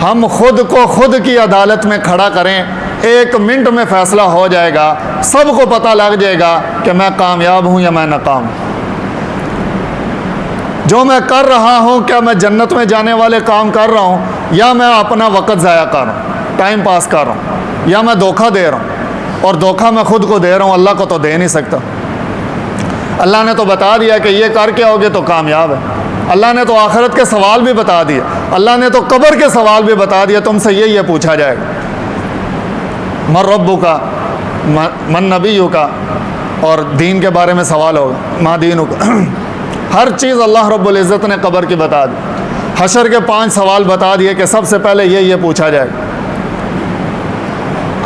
ہم خود کو خود کی عدالت میں کھڑا کریں، 1 منٹ میں فیصلہ ہو جائے گا، سب کو پتہ لگ جائے گا کہ میں کامیاب ہوں یا میں ناکام ہوں۔ جو میں کر رہا ہوں، کیا میں جنت میں جانے والے کام کر رہا ہوں، یا میں اپنا وقت ضائع کر رہا ہوں، ٹائم پاس کر رہا ہوں، یا میں دھوکہ دے رہا ہوں۔ اور دھوکہ میں خود کو دے رہا ہوں، اللہ کو تو دے نہیں سکتا۔ اللہ نے تو بتا دیا کہ یہ کر کے ہوگے تو کامیاب ہے۔ اللہ نے تو آخرت کے سوال بھی بتا دیے، اللہ نے تو قبر کے سوال بھی بتا دیا، تم سے یہ پوچھا جائے گا، من ربک، من نبیک، اور دین کے بارے میں سوال ہوگا، ما دینک۔ ہر چیز اللہ رب العزت نے قبر کی بتا دی۔ حشر کے 5 سوال بتا دیے کہ سب سے پہلے یہ پوچھا جائے گا۔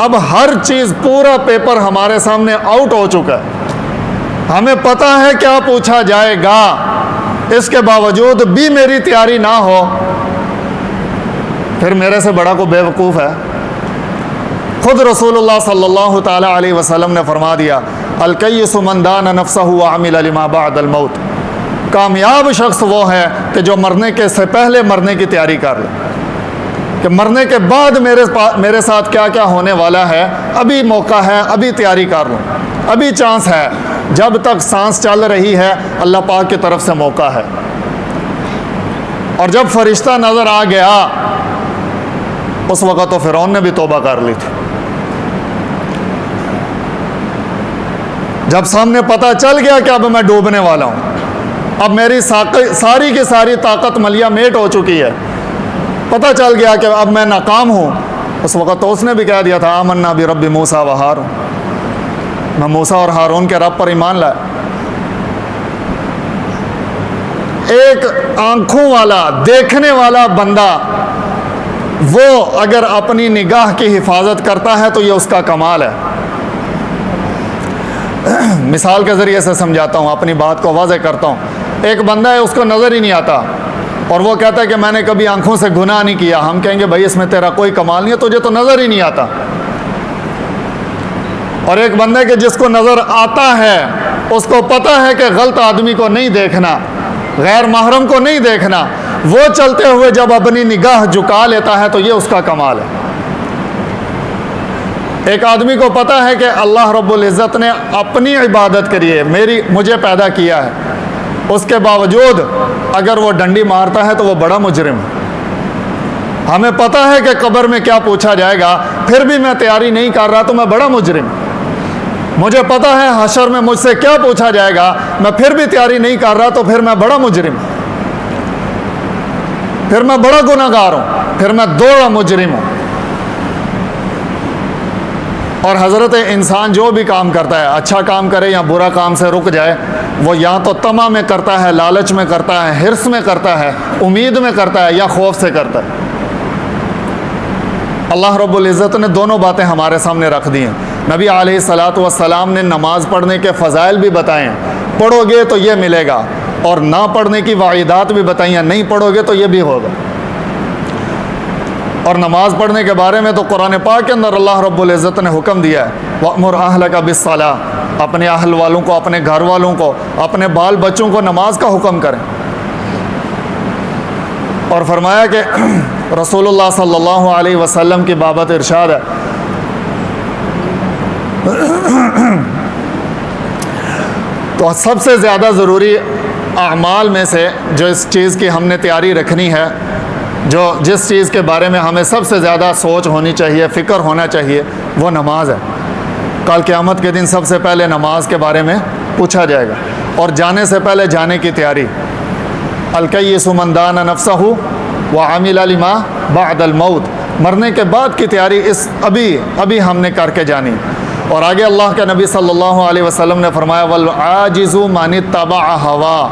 اب ہر چیز، پورا پیپر ہمارے سامنے آؤٹ ہو چکا ہے، ہمیں پتہ ہے کیا پوچھا جائے گا، اس کے باوجود بھی میری تیاری نہ ہو، پھر میرے سے بڑا کوئی بے وقوف ہے؟ خود رسول اللہ صلی اللہ تعالی علیہ وسلم نے فرما دیا، الکیس من دان نفسہ وعمل لما بعد الموت۔ کامیاب شخص وہ ہے کہ جو مرنے کے سے پہلے مرنے کی تیاری کر لے، کہ مرنے کے بعد میرے ساتھ کیا کیا ہونے والا ہے، ابھی موقع ہے، ابھی تیاری کر لوں، ابھی چانس ہے، جب تک سانس چل رہی ہے اللہ پاک کی طرف سے موقع ہے۔ اور جب فرشتہ نظر آ گیا اس وقت تو فرعون نے بھی توبہ کر لی تھی۔ جب سامنے پتہ چل گیا کہ اب میں ڈوبنے والا ہوں، اب میری ساری کی ساری طاقت ملیا میٹ ہو چکی ہے، پتہ چل گیا کہ اب میں ناکام ہوں، اس وقت تو اس نے بھی کہہ دیا تھا آمنا برب موسیٰ و ہارون، میں موسیٰ اور ہارون کے رب پر ایمان لایا۔ ایک آنکھوں والا، دیکھنے والا بندہ وہ اگر اپنی نگاہ کی حفاظت کرتا ہے تو یہ اس کا کمال ہے۔ مثال کے ذریعے سے سمجھاتا ہوں، اپنی بات کو واضح کرتا ہوں۔ ایک بندہ ہے، اس کو نظر ہی نہیں آتا، اور وہ کہتا ہے کہ میں نے کبھی آنکھوں سے گناہ نہیں کیا، ہم کہیں گے بھائی اس میں تیرا کوئی کمال نہیں ہے، تجھے تو نظر ہی نہیں آتا۔ اور ایک بندہ کہ جس کو نظر آتا ہے، اس کو پتہ ہے کہ غلط آدمی کو نہیں دیکھنا، غیر محرم کو نہیں دیکھنا، وہ چلتے ہوئے جب اپنی نگاہ جھکا لیتا ہے تو یہ اس کا کمال ہے۔ ایک آدمی کو پتہ ہے کہ اللہ رب العزت نے اپنی عبادت کے لیے مجھے پیدا کیا ہے، اس کے باوجود اگر وہ ڈنڈی مارتا ہے تو وہ بڑا مجرم ہے۔ ہمیں پتہ ہے کہ قبر میں کیا پوچھا جائے گا، پھر بھی میں تیاری نہیں کر رہا تو میں بڑا مجرم ہوں۔ مجھے پتہ ہے حشر میں مجھ سے کیا پوچھا جائے گا، میں پھر بھی تیاری نہیں کر رہا تو پھر میں بڑا مجرم ہوں، پھر میں بڑا گناہ گار ہوں، پھر میں دوڑا مجرم ہوں۔ اور حضرت انسان جو بھی کام کرتا ہے، اچھا کام کرے یا برا کام سے رک جائے، وہ یا تو طمع میں کرتا ہے، لالچ میں کرتا ہے، حرص میں کرتا ہے، امید میں کرتا ہے، یا خوف سے کرتا ہے۔ اللہ رب العزت نے دونوں باتیں ہمارے سامنے رکھ دی ہیں۔ نبی علیہ الصلاۃ والسلام نے نماز پڑھنے کے فضائل بھی بتائے ہیں، پڑھو گے تو یہ ملے گا، اور نہ پڑھنے کی وعیدات بھی بتائی ہیں، نہیں پڑھو گے تو یہ بھی ہوگا۔ اور نماز پڑھنے کے بارے میں تو قرآن پاک کے اندر اللہ رب العزت نے حکم دیا ہے، وَأْمُرْ أَهْلَكَ بِالصَّلَاةِ، اپنے اہل والوں کو، اپنے گھر والوں کو، اپنے بال بچوں کو نماز کا حکم کریں۔ اور فرمایا کہ رسول اللہ صلی اللہ علیہ وسلم کی بابت ارشاد ہے، تو سب سے زیادہ ضروری اعمال میں سے جو اس چیز کی ہم نے تیاری رکھنی ہے، جس چیز کے بارے میں ہمیں سب سے زیادہ سوچ ہونی چاہیے، فکر ہونا چاہیے، وہ نماز ہے۔ کل قیامت کے دن سب سے پہلے نماز کے بارے میں پوچھا جائے گا، اور جانے سے پہلے جانے کی تیاری۔ الکیس من دان نفسہ وعمل لما بعد الموت، مرنے کے بعد کی تیاری ابھی ہم نے کر کے جانی۔ اور آگے اللہ کے نبی صلی اللہ علیہ وسلم نے فرمایا، والعاجز من اتبع هواه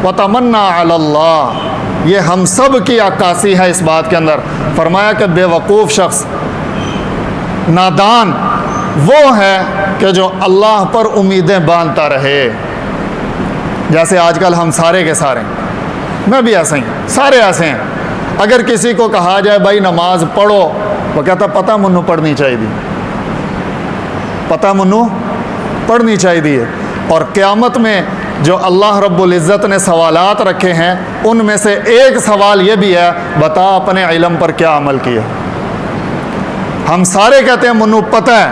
وتمنى علی اللہ، یہ ہم سب کی عکاسی ہے اس بات کے اندر۔ فرمایا کہ بے وقوف شخص، نادان وہ ہے کہ جو اللہ پر امیدیں باندھتا رہے۔ جیسے آج کل ہم سارے کے سارے، میں بھی ایسے ہی، سارے ایسے ہیں، اگر کسی کو کہا جائے بھائی نماز پڑھو، وہ کہتا پتہ منو پڑھنی چاہیے، پتہ منو پڑھنی چاہیے۔ اور قیامت میں جو اللہ رب العزت نے سوالات رکھے ہیں ان میں سے ایک سوال یہ بھی ہے، بتا اپنے علم پر کیا عمل کیا۔ ہم سارے کہتے ہیں منو پتہ ہے،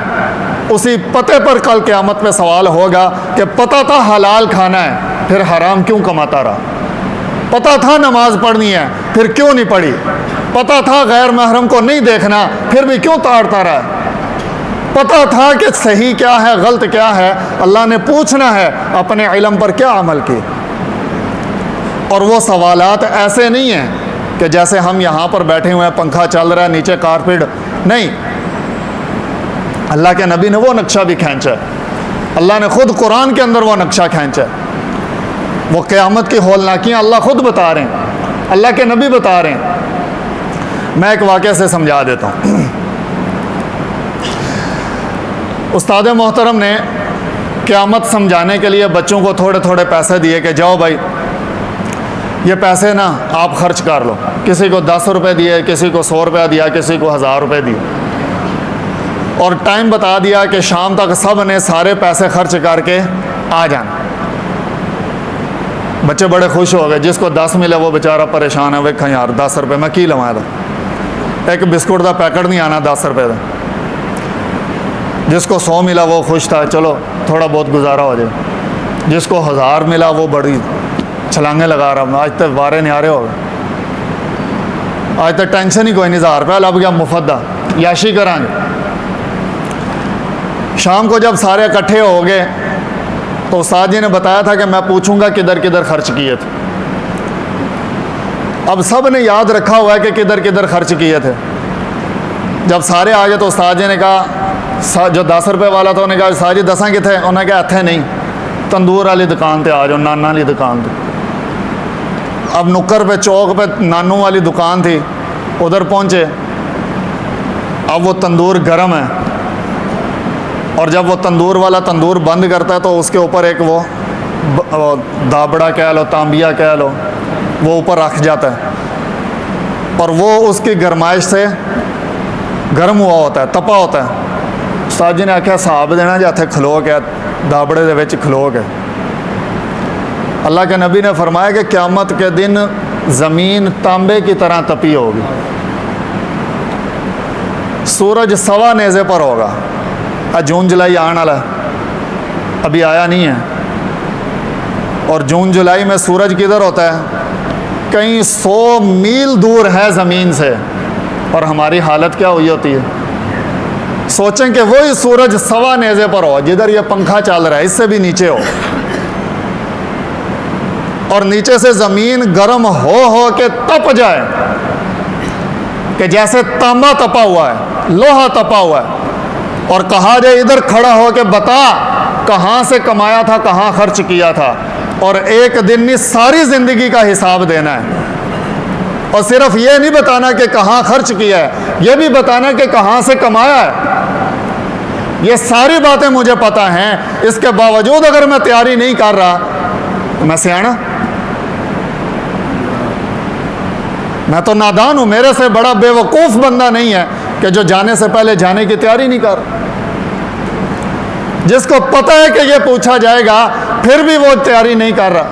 اسی پتے پر کل قیامت میں سوال ہوگا کہ پتہ تھا حلال کھانا ہے پھر حرام کیوں کماتا رہا، پتہ تھا نماز پڑھنی ہے پھر کیوں نہیں پڑھی، پتہ تھا غیر محرم کو نہیں دیکھنا پھر بھی کیوں تاڑتا رہا، پتہ تھا کہ صحیح کیا ہے غلط کیا ہے۔ اللہ نے پوچھنا ہے اپنے علم پر کیا عمل کی۔ اور وہ سوالات ایسے نہیں ہیں کہ جیسے ہم یہاں پر بیٹھے ہوئے ہیں، پنکھا چل رہا ہے، نیچے کارپیٹ، نہیں، اللہ کے نبی نے وہ نقشہ بھی کھینچا ہے، اللہ نے خود قرآن کے اندر وہ نقشہ کھینچا ہے۔ وہ قیامت کی ہولناکیاں اللہ خود بتا رہے ہیں، اللہ کے نبی بتا رہے ہیں۔ میں ایک واقعہ سے سمجھا دیتا ہوں۔ استاد محترم نے قیامت سمجھانے کے لیے بچوں کو تھوڑے تھوڑے پیسے دیے کہ جاؤ بھائی یہ پیسے نا آپ خرچ کر لو، کسی کو 10 روپے دیے، کسی کو 100 روپے دیا، کسی کو 1000 روپے دیے، اور ٹائم بتا دیا کہ شام تک سب نے سارے پیسے خرچ کر کے آ جانا۔ بچے بڑے خوش ہو گئے، جس کو 10 ملے وہ بیچارہ پریشان ہے، ویکھاں یار 10 روپے میں کی لواں تھا، ایک بسکٹ کا پیکٹ نہیں آنا 10 روپے کا۔ جس کو 100 ملا وہ خوش تھا، چلو تھوڑا بہت گزارا ہو جائے۔ جس کو 1000 ملا وہ بڑی چھلانگیں لگا رہا، آج تک وارے نہیں آ رہے ہو گئے، آج تک ٹینشن ہی کوئی نہیں، 1000 روپے لب گیا مفت دا یاشی کران۔ شام کو جب سارے اکٹھے ہو گئے تو استاد جی نے بتایا تھا کہ میں پوچھوں گا کدھر کدھر خرچ کیے تھے۔ اب سب نے یاد رکھا ہوا ہے کہ کدھر کدھر خرچ کیے تھے۔ جب سارے آ گئے تو استاد جی نے کہا، جو 10 روپے والا تھا انہوں نے کہا استاد جی 10 کتنے؟ انہوں نے کہا اتنے نہیں، تندور والی دکان تے آ جاؤ، نانا والی دکان تے۔ اب نکر پہ چوک پہ نانو والی دکان تھی، ادھر پہنچے۔ اب وہ تندور گرم ہے، اور جب وہ تندور والا تندور بند کرتا ہے تو اس کے اوپر ایک وہ دابڑا کہہ لو، تانبیہ کہہ لو، وہ اوپر رکھ جاتا ہے، اور وہ اس کی گرمائش سے گرم ہوا ہوتا ہے، تپا ہوتا ہے۔ استاد جی نے آخیا صاحب دینا جی اتنے کھلو کے دابڑے دے وچ کھلو کے۔ اللہ کے نبی نے فرمایا کہ قیامت کے دن زمین تانبے کی طرح تپی ہوگی، سورج سوا نیزے پر ہوگا۔ جون جولائی آنے والا ابھی آیا نہیں ہے، اور جون جولائی میں سورج کدھر ہوتا ہے؟ کئی 100 میل دور ہے زمین سے، اور ہماری حالت کیا ہوئی ہوتی ہے؟ سوچیں کہ وہی سورج سوا نیزے پر ہو، جدھر یہ پنکھا چل رہا ہے اس سے بھی نیچے ہو، اور نیچے سے زمین گرم ہو کے تپ جائے کہ جیسے تانبا تپا ہوا ہے، لوہا تپا ہوا ہے، اور کہا جائے ادھر کھڑا ہو کے بتا کہاں سے کمایا تھا، کہاں خرچ کیا تھا، اور ایک دن نہیں ساری زندگی کا حساب دینا ہے۔ اور صرف یہ نہیں بتانا کہ کہاں خرچ کیا ہے، یہ بھی بتانا کہ کہاں سے کمایا ہے۔ یہ ساری باتیں مجھے پتہ ہیں، اس کے باوجود اگر میں تیاری نہیں کر رہا، میں سیانا، میں تو نادان ہوں، میرے سے بڑا بے وقوف بندہ نہیں ہے کہ جو جانے سے پہلے جانے کی تیاری نہیں کر رہا۔ جس کو پتہ ہے کہ یہ پوچھا جائے گا پھر بھی وہ تیاری نہیں کر رہا۔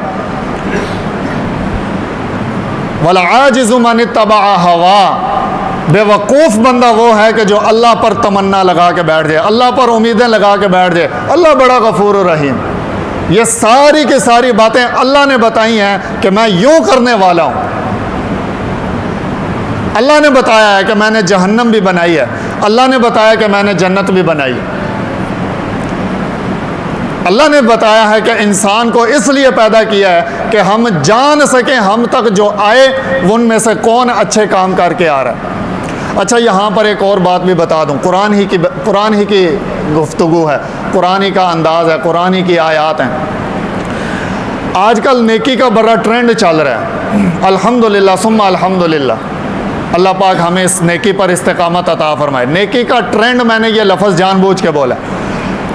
وَالْعَاجِزُ مَنِ اتَّبَعَ هَوَاهُ، بے وقوف بندہ وہ ہے کہ جو اللہ پر تمنا لگا کے بیٹھ جائے، اللہ پر امیدیں لگا کے بیٹھ جائے۔ اللہ بڑا غفور الرحیم، یہ ساری کی ساری باتیں اللہ نے بتائی ہیں کہ میں یوں کرنے والا ہوں۔ اللہ نے بتایا ہے کہ میں نے جہنم بھی بنائی ہے، اللہ نے بتایا کہ میں نے جنت بھی بنائی ہے، اللہ نے بتایا ہے کہ انسان کو اس لیے پیدا کیا ہے کہ ہم جان سکیں ہم تک جو آئے ان میں سے کون اچھے کام کر کے آ رہا ہے۔ اچھا یہاں پر ایک اور بات بھی بتا دوں، قرآن ہی کی گفتگو ہے، قرآن ہی کا انداز ہے، قرآن ہی کی آیات ہیں۔ آج کل نیکی کا بڑا ٹرینڈ چل رہا ہے، الحمدللہ ثم الحمدللہ، اللہ پاک ہمیں اس نیکی پر استقامت عطا فرمائے۔ نیکی کا ٹرینڈ، میں نے یہ لفظ جان بوجھ کے بولا،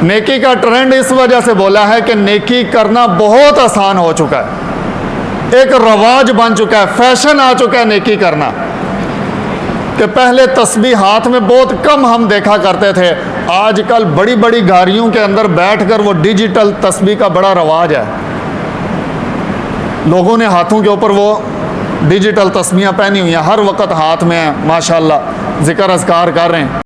نیکی کا ٹرینڈ اس وجہ سے بولا ہے کہ نیکی کرنا بہت آسان ہو چکا ہے، ایک رواج بن چکا ہے، فیشن آ چکا ہے نیکی کرنا، کہ پہلے تسبیح ہاتھ میں بہت کم ہم دیکھا کرتے تھے، آج کل بڑی بڑی گاڑیوں کے اندر بیٹھ کر وہ ڈیجیٹل تسبیح کا بڑا رواج ہے۔ لوگوں نے ہاتھوں کے اوپر وہ ڈیجیٹل تسمیاں پہنی ہوئی ہیں، ہر وقت ہاتھ میں ہیں، ماشاءاللہ ذکر اذکار کر رہے ہیں۔